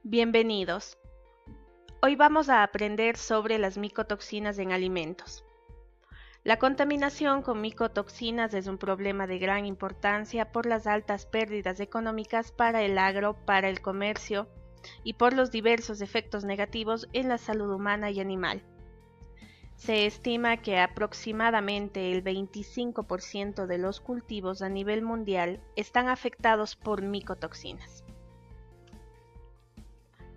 Bienvenidos. Hoy vamos a aprender sobre las micotoxinas en alimentos. La contaminación con micotoxinas es un problema de gran importancia por las altas pérdidas económicas para el agro, para el comercio y por los diversos efectos negativos en la salud humana y animal. Se estima que aproximadamente el 25% de los cultivos a nivel mundial están afectados por micotoxinas.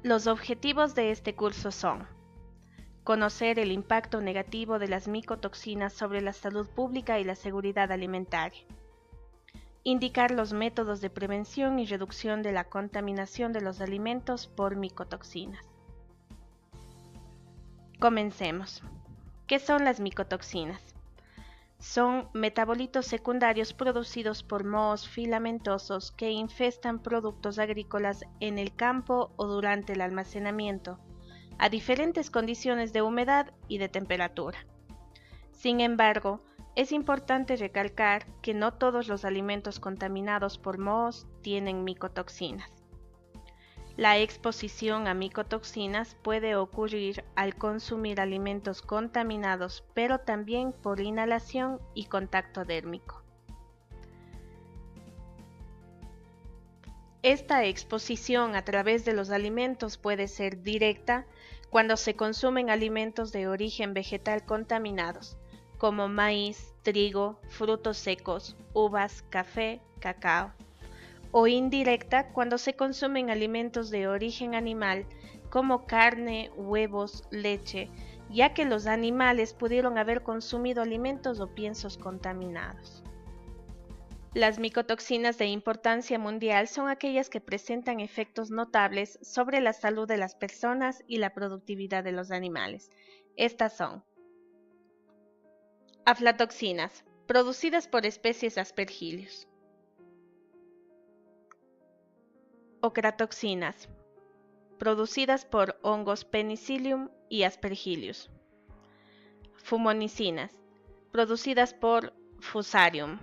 Los objetivos de este curso son: conocer el impacto negativo de las micotoxinas sobre la salud pública y la seguridad alimentaria, indicar los métodos de prevención y reducción de la contaminación de los alimentos por micotoxinas. Comencemos. ¿Qué son las micotoxinas? Son metabolitos secundarios producidos por mohos filamentosos que infestan productos agrícolas en el campo o durante el almacenamiento, a diferentes condiciones de humedad y de temperatura. Sin embargo, es importante recalcar que no todos los alimentos contaminados por mohos tienen micotoxinas. La exposición a micotoxinas puede ocurrir al consumir alimentos contaminados, pero también por inhalación y contacto dérmico. Esta exposición a través de los alimentos puede ser directa cuando se consumen alimentos de origen vegetal contaminados, como maíz, trigo, frutos secos, uvas, café, cacao, o indirecta cuando se consumen alimentos de origen animal, como carne, huevos, leche, ya que los animales pudieron haber consumido alimentos o piensos contaminados. Las micotoxinas de importancia mundial son aquellas que presentan efectos notables sobre la salud de las personas y la productividad de los animales. Estas son: aflatoxinas, producidas por especies Aspergillus. Ocratoxinas, producidas por hongos Penicillium y Aspergillus. Fumonicinas, producidas por Fusarium.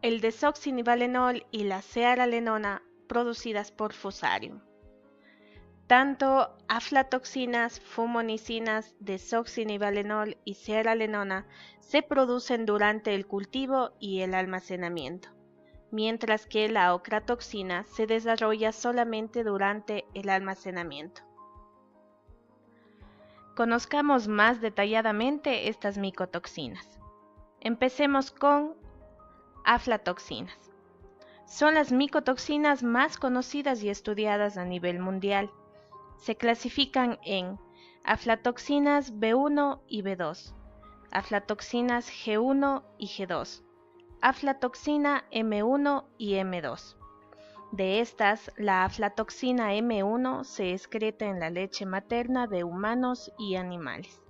El desoxinivalenol y la cearalenona, producidas por Fusarium. Tanto aflatoxinas, fumonicinas, desoxinivalenol y cearalenona se producen durante el cultivo y el almacenamiento, mientras que la ocratoxina se desarrolla solamente durante el almacenamiento. Conozcamos más detalladamente estas micotoxinas. Empecemos con aflatoxinas. Son las micotoxinas más conocidas y estudiadas a nivel mundial. Se clasifican en aflatoxinas B1 y B2, aflatoxinas G1 y G2, aflatoxina M1 y M2. De estas, la aflatoxina M1 se excreta en la leche materna de humanos y animales.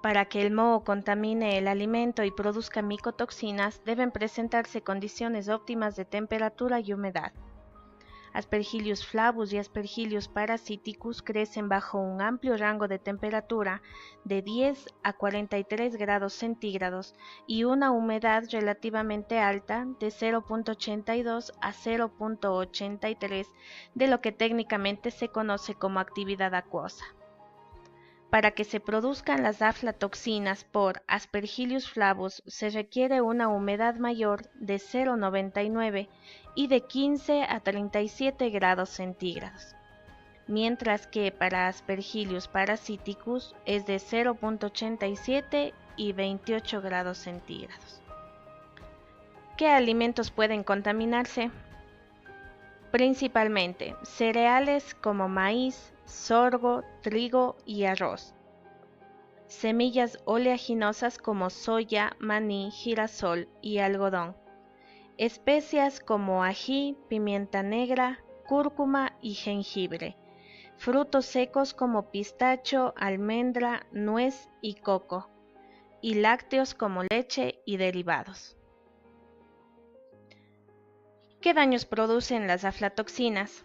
Para que el moho contamine el alimento y produzca micotoxinas, deben presentarse condiciones óptimas de temperatura y humedad. Aspergillus flavus y Aspergillus parasiticus crecen bajo un amplio rango de temperatura de 10 a 43 grados centígrados y una humedad relativamente alta de 0.82 a 0.83 de lo que técnicamente se conoce como actividad acuosa. Para que se produzcan las aflatoxinas por Aspergillus flavus se requiere una humedad mayor de 0.99 y de 15 a 37 grados centígrados, mientras que para Aspergillus parasiticus es de 0.87 y 28 grados centígrados. ¿Qué alimentos pueden contaminarse? Principalmente cereales como maíz, sorgo, trigo y arroz. Semillas oleaginosas como soya, maní, girasol y algodón. Especias como ají, pimienta negra, cúrcuma y jengibre. Frutos secos como pistacho, almendra, nuez y coco. Y lácteos como leche y derivados. ¿Qué daños producen las aflatoxinas?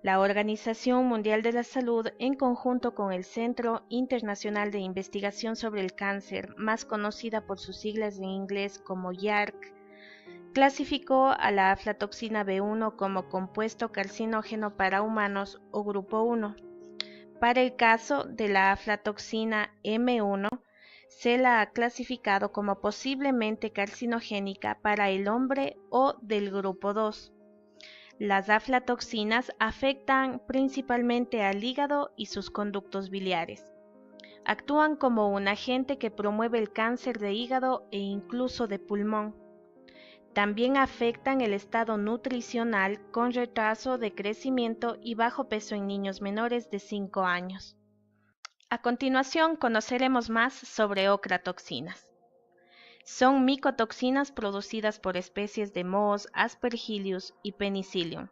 La Organización Mundial de la Salud, en conjunto con el Centro Internacional de Investigación sobre el Cáncer, más conocida por sus siglas en inglés como IARC, clasificó a la aflatoxina B1 como compuesto carcinógeno para humanos o grupo 1. Para el caso de la aflatoxina M1, se la ha clasificado como posiblemente carcinogénica para el hombre o del grupo 2. Las aflatoxinas afectan principalmente al hígado y sus conductos biliares. Actúan como un agente que promueve el cáncer de hígado e incluso de pulmón. También afectan el estado nutricional con retraso de crecimiento y bajo peso en niños menores de 5 años. A continuación conoceremos más sobre ocratoxinas. Son micotoxinas producidas por especies de mohos, Aspergillus y Penicillium.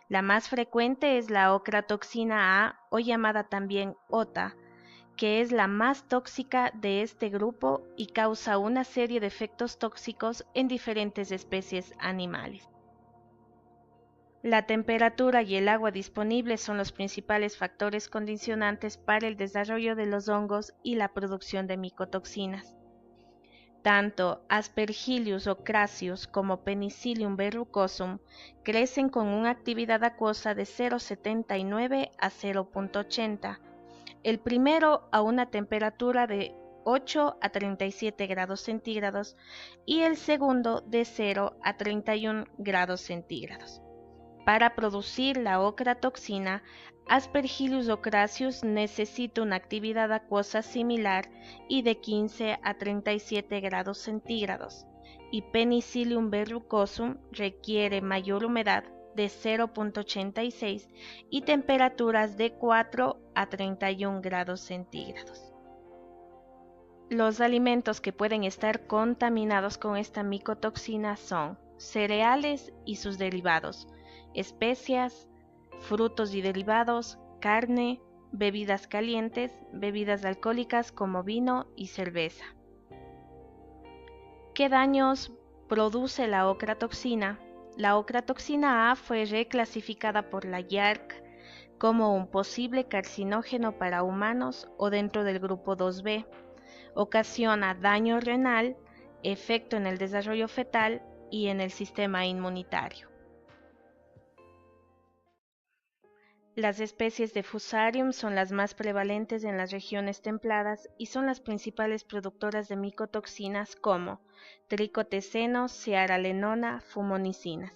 La más frecuente es la ocratoxina A, o llamada también OTA, que es la más tóxica de este grupo y causa una serie de efectos tóxicos en diferentes especies animales. La temperatura y el agua disponible son los principales factores condicionantes para el desarrollo de los hongos y la producción de micotoxinas. Tanto Aspergillus o Crasius como Penicillium verrucosum crecen con una actividad acuosa de 0,79 a 0,80. El primero a una temperatura de 8 a 37 grados centígrados y el segundo de 0 a 31 grados centígrados. Para producir la ocratoxina, Aspergillus o Crasius necesita una actividad acuosa similar y de 15 a 37 grados centígrados, y Penicillium verrucosum requiere mayor humedad de 0,86 y temperaturas de 4 a 31 grados centígrados. Los alimentos que pueden estar contaminados con esta micotoxina son cereales y sus derivados, especias, frutos y derivados, carne, bebidas calientes, bebidas alcohólicas como vino y cerveza. ¿Qué daños produce la ocratoxina? La ocratoxina A fue reclasificada por la IARC como un posible carcinógeno para humanos o dentro del grupo 2B. Ocasiona daño renal, efecto en el desarrollo fetal y en el sistema inmunitario. Las especies de Fusarium son las más prevalentes en las regiones templadas y son las principales productoras de micotoxinas como tricotecenos, cearalenona, fumonicinas.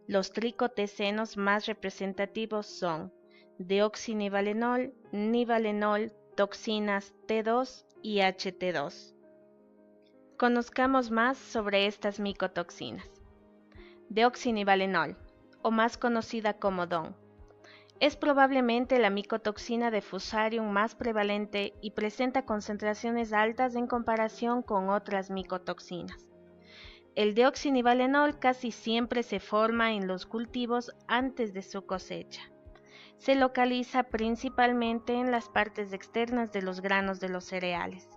Los tricotecenos más representativos son deoxinivalenol, nivalenol, toxinas T2 y HT2. Conozcamos más sobre estas micotoxinas. Deoxinivalenol, o más conocida como DON. Es probablemente la micotoxina de Fusarium más prevalente y presenta concentraciones altas en comparación con otras micotoxinas. El deoxinivalenol casi siempre se forma en los cultivos antes de su cosecha. Se localiza principalmente en las partes externas de los granos de los cereales.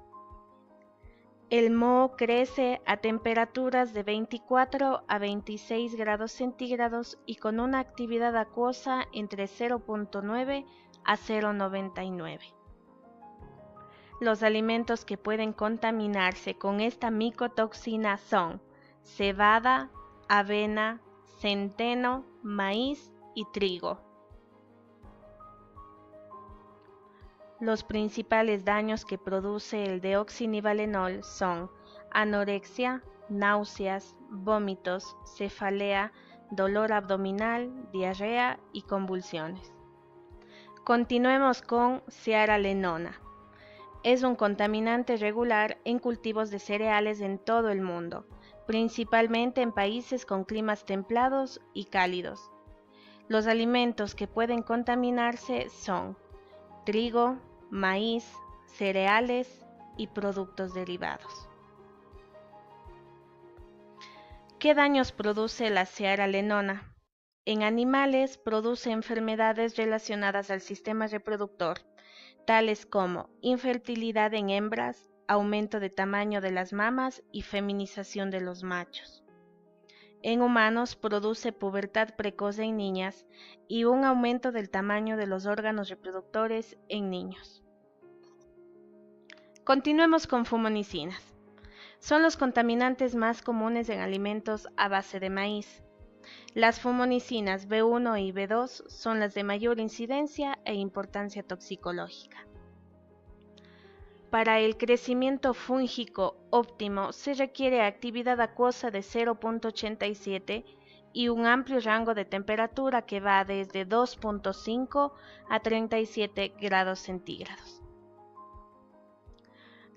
El moho crece a temperaturas de 24 a 26 grados centígrados y con una actividad acuosa entre 0,9 a 0,99. Los alimentos que pueden contaminarse con esta micotoxina son cebada, avena, centeno, maíz y trigo. Los principales daños que produce el deoxinivalenol son anorexia, náuseas, vómitos, cefalea, dolor abdominal, diarrea y convulsiones. Continuemos con cearalenona. Es un contaminante regular en cultivos de cereales en todo el mundo, principalmente en países con climas templados y cálidos. Los alimentos que pueden contaminarse son trigo, maíz, cereales y productos derivados. ¿Qué daños produce la cearalenona? En animales produce enfermedades relacionadas al sistema reproductor, tales como infertilidad en hembras, aumento de tamaño de las mamas y feminización de los machos. En humanos produce pubertad precoz en niñas y un aumento del tamaño de los órganos reproductores en niños. Continuemos con fumonicinas. Son los contaminantes más comunes en alimentos a base de maíz. Las fumonicinas B1 y B2 son las de mayor incidencia e importancia toxicológica. Para el crecimiento fúngico óptimo se requiere actividad acuosa de 0.87 y un amplio rango de temperatura que va desde 2.5 a 37 grados centígrados.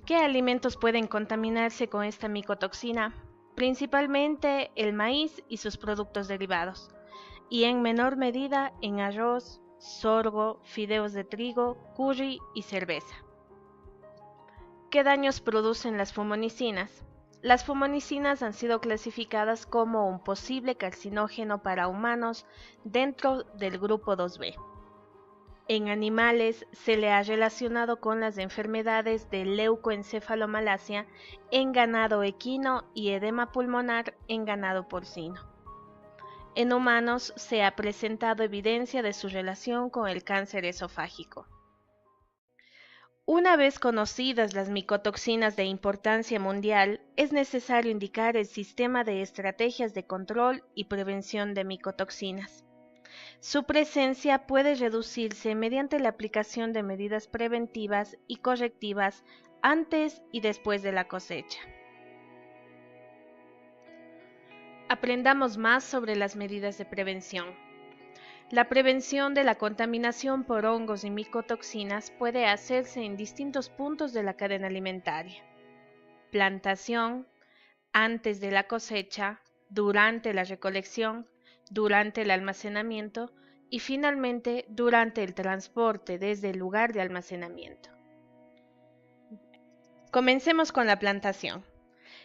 ¿Qué alimentos pueden contaminarse con esta micotoxina? Principalmente el maíz y sus productos derivados, y en menor medida en arroz, sorgo, fideos de trigo, curry y cerveza. ¿Qué daños producen las fumonicinas? Las fumonicinas han sido clasificadas como un posible carcinógeno para humanos dentro del grupo 2B. En animales se le ha relacionado con las enfermedades de leucoencefalomalacia en ganado equino y edema pulmonar en ganado porcino. En humanos se ha presentado evidencia de su relación con el cáncer esofágico. Una vez conocidas las micotoxinas de importancia mundial, es necesario indicar el sistema de estrategias de control y prevención de micotoxinas. Su presencia puede reducirse mediante la aplicación de medidas preventivas y correctivas antes y después de la cosecha. Aprendamos más sobre las medidas de prevención. La prevención de la contaminación por hongos y micotoxinas puede hacerse en distintos puntos de la cadena alimentaria: plantación, antes de la cosecha, durante la recolección, durante el almacenamiento y finalmente durante el transporte desde el lugar de almacenamiento. Comencemos con la plantación.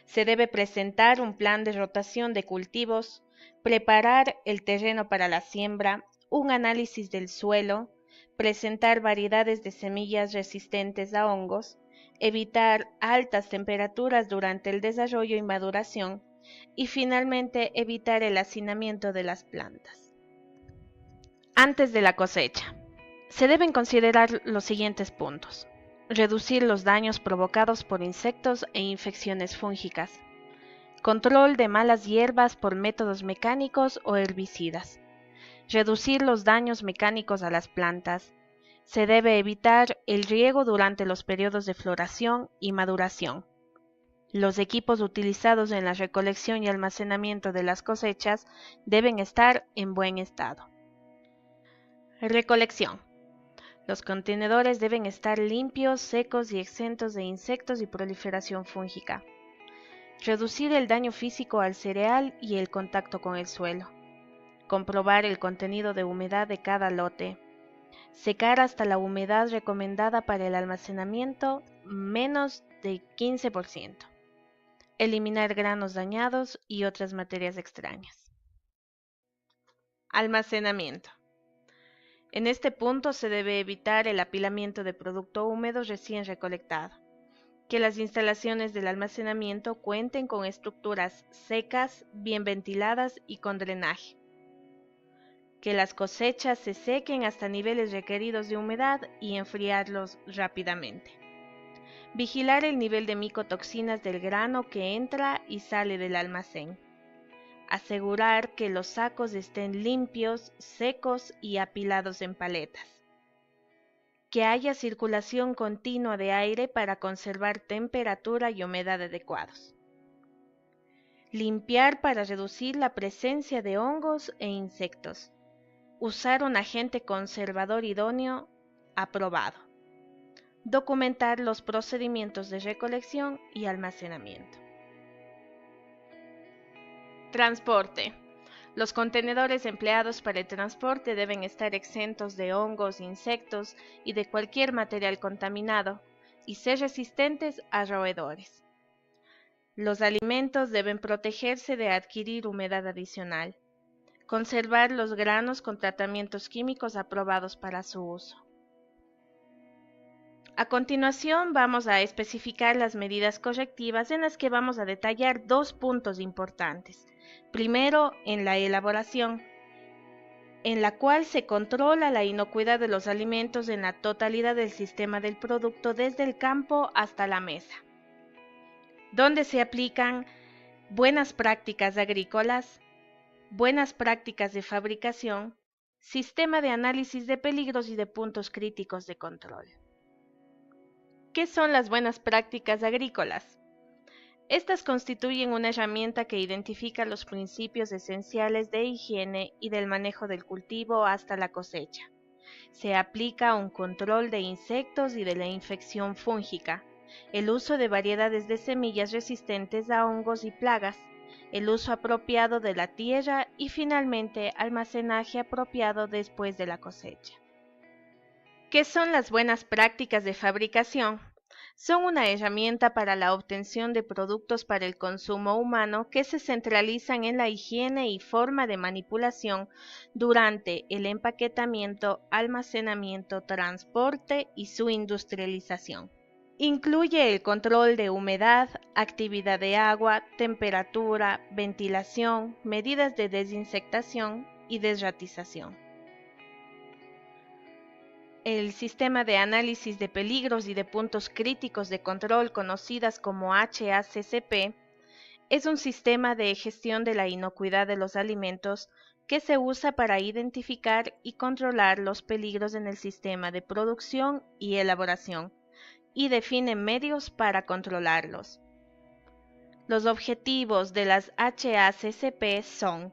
Se debe presentar un plan de rotación de cultivos, preparar el terreno para la siembra, un análisis del suelo, presentar variedades de semillas resistentes a hongos, evitar altas temperaturas durante el desarrollo y maduración y finalmente evitar el hacinamiento de las plantas. Antes de la cosecha, se deben considerar los siguientes puntos: reducir los daños provocados por insectos e infecciones fúngicas, control de malas hierbas por métodos mecánicos o herbicidas, reducir los daños mecánicos a las plantas. Se debe evitar el riego durante los periodos de floración y maduración. Los equipos utilizados en la recolección y almacenamiento de las cosechas deben estar en buen estado. Recolección. Los contenedores deben estar limpios, secos y exentos de insectos y proliferación fúngica. Reducir el daño físico al cereal y el contacto con el suelo. Comprobar el contenido de humedad de cada lote. Secar hasta la humedad recomendada para el almacenamiento, menos de 15%. Eliminar granos dañados y otras materias extrañas. Almacenamiento. En este punto se debe evitar el apilamiento de producto húmedo recién recolectado. Que las instalaciones del almacenamiento cuenten con estructuras secas, bien ventiladas y con drenaje. Que las cosechas se sequen hasta niveles requeridos de humedad y enfriarlos rápidamente. Vigilar el nivel de micotoxinas del grano que entra y sale del almacén. Asegurar que los sacos estén limpios, secos y apilados en paletas. Que haya circulación continua de aire para conservar temperatura y humedad adecuados. Limpiar para reducir la presencia de hongos e insectos. Usar un agente conservador idóneo aprobado. Documentar los procedimientos de recolección y almacenamiento. Transporte. Los contenedores empleados para el transporte deben estar exentos de hongos, insectos y de cualquier material contaminado y ser resistentes a roedores. Los alimentos deben protegerse de adquirir humedad adicional. Conservar los granos con tratamientos químicos aprobados para su uso. A continuación vamos a especificar las medidas correctivas en las que vamos a detallar dos puntos importantes. Primero, en la elaboración, en la cual se controla la inocuidad de los alimentos en la totalidad del sistema del producto desde el campo hasta la mesa. donde se aplican buenas prácticas agrícolas, buenas prácticas de fabricación, sistema de análisis de peligros y de puntos críticos de control. ¿Qué son las buenas prácticas agrícolas? Estas constituyen una herramienta que identifica los principios esenciales de higiene y del manejo del cultivo hasta la cosecha. Se aplica un control de insectos y de la infección fúngica, el uso de variedades de semillas resistentes a hongos y plagas, el uso apropiado de la tierra y finalmente almacenaje apropiado después de la cosecha. ¿Qué son las buenas prácticas de fabricación? Son una herramienta para la obtención de productos para el consumo humano que se centralizan en la higiene y forma de manipulación durante el empaquetamiento, almacenamiento, transporte y su industrialización. Incluye el control de humedad, actividad de agua, temperatura, ventilación, medidas de desinsectación y desratización. El sistema de análisis de peligros y de puntos críticos de control, conocidas como HACCP, es un sistema de gestión de la inocuidad de los alimentos que se usa para identificar y controlar los peligros en el sistema de producción y elaboración, y define medios para controlarlos. Los objetivos de las HACCP son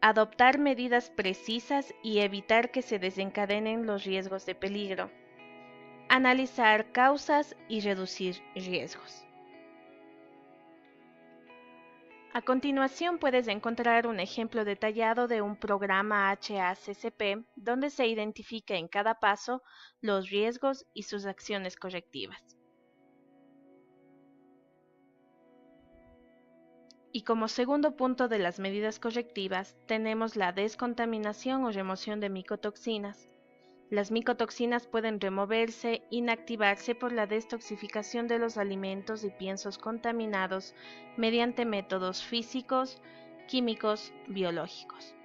adoptar medidas precisas y evitar que se desencadenen los riesgos de peligro, analizar causas y reducir riesgos. A continuación puedes encontrar un ejemplo detallado de un programa HACCP donde se identifica en cada paso los riesgos y sus acciones correctivas. Y como segundo punto de las medidas correctivas tenemos la descontaminación o remoción de micotoxinas. Las micotoxinas pueden removerse, inactivarse por la destoxificación de los alimentos y piensos contaminados mediante métodos físicos, químicos, biológicos.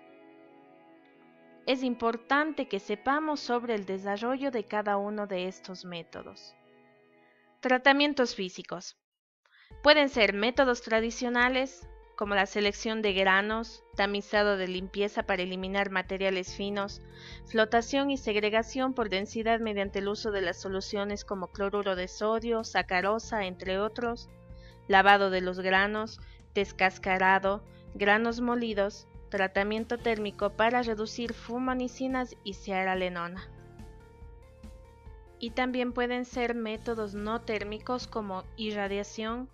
Es importante que sepamos sobre el desarrollo de cada uno de estos métodos. Tratamientos físicos. Pueden ser métodos tradicionales, como la selección de granos, tamizado de limpieza para eliminar materiales finos, flotación y segregación por densidad mediante el uso de las soluciones como cloruro de sodio, sacarosa, entre otros, lavado de los granos, descascarado, granos molidos, tratamiento térmico para reducir fumonicinas y cearalenona. Y también pueden ser métodos no térmicos como irradiación,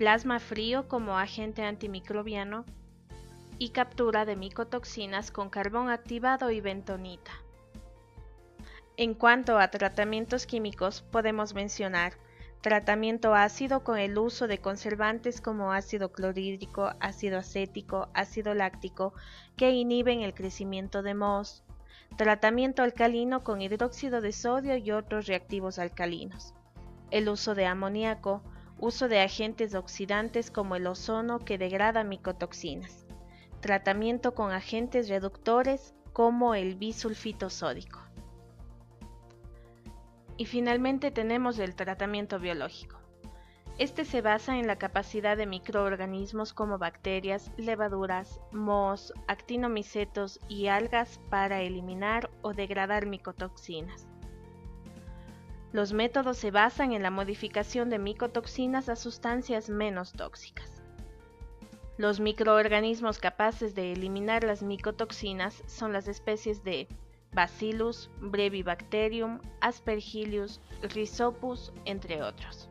plasma frío como agente antimicrobiano y captura de micotoxinas con carbón activado y bentonita. En cuanto a tratamientos químicos, podemos mencionar tratamiento ácido con el uso de conservantes como ácido clorhídrico, ácido acético, ácido láctico, que inhiben el crecimiento de mohos. Tratamiento alcalino con hidróxido de sodio y otros reactivos alcalinos. El uso de amoníaco, uso de agentes oxidantes como el ozono que degrada micotoxinas. Tratamiento con agentes reductores como el bisulfito sódico. Y finalmente tenemos el tratamiento biológico. Este se basa en la capacidad de microorganismos como bacterias, levaduras, mohos, actinomicetos y algas para eliminar o degradar micotoxinas. Los métodos se basan en la modificación de micotoxinas a sustancias menos tóxicas. Los microorganismos capaces de eliminar las micotoxinas son las especies de Bacillus, Brevibacterium, Aspergillus, Rhizopus, entre otros.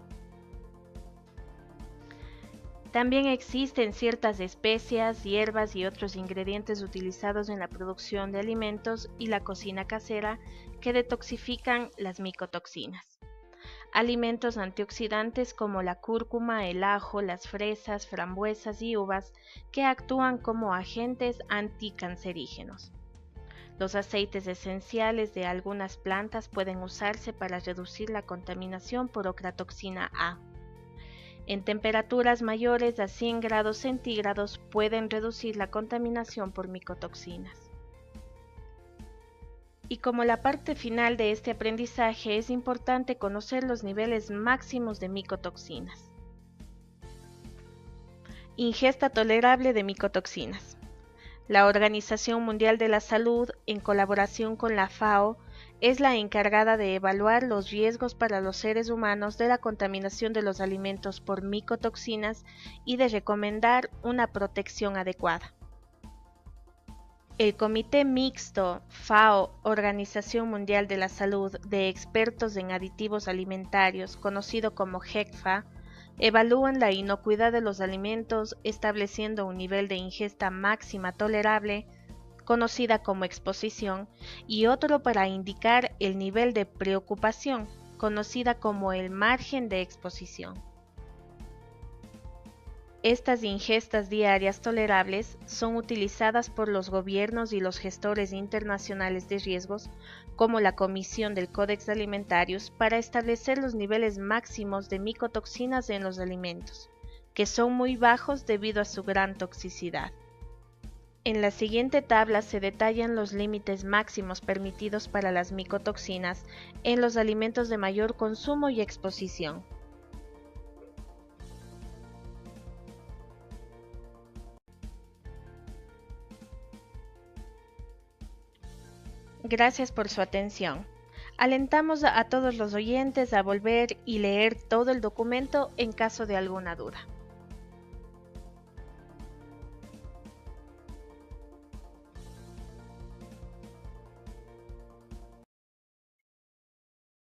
También existen ciertas especias, hierbas y otros ingredientes utilizados en la producción de alimentos y la cocina casera que detoxifican las micotoxinas. Alimentos antioxidantes como la cúrcuma, el ajo, las fresas, frambuesas y uvas que actúan como agentes anticancerígenos. Los aceites esenciales de algunas plantas pueden usarse para reducir la contaminación por ocratoxina A. En temperaturas mayores a 100 grados centígrados pueden reducir la contaminación por micotoxinas. Y como la parte final de este aprendizaje es importante conocer los niveles máximos de micotoxinas. Ingesta tolerable de micotoxinas. La Organización Mundial de la Salud, en colaboración con la FAO, es la encargada de evaluar los riesgos para los seres humanos de la contaminación de los alimentos por micotoxinas y de recomendar una protección adecuada. El Comité Mixto FAO-Organización Mundial de la Salud de Expertos en Aditivos Alimentarios, conocido como GECFA, evalúan la inocuidad de los alimentos estableciendo un nivel de ingesta máxima tolerable, conocida como exposición, y otro para indicar el nivel de preocupación, conocida como el margen de exposición. Estas ingestas diarias tolerables son utilizadas por los gobiernos y los gestores internacionales de riesgos, como la Comisión del Codex Alimentarius, para establecer los niveles máximos de micotoxinas en los alimentos, que son muy bajos debido a su gran toxicidad. En la siguiente tabla se detallan los límites máximos permitidos para las micotoxinas en los alimentos de mayor consumo y exposición. Gracias por su atención. Alentamos a todos los oyentes a volver y leer todo el documento en caso de alguna duda.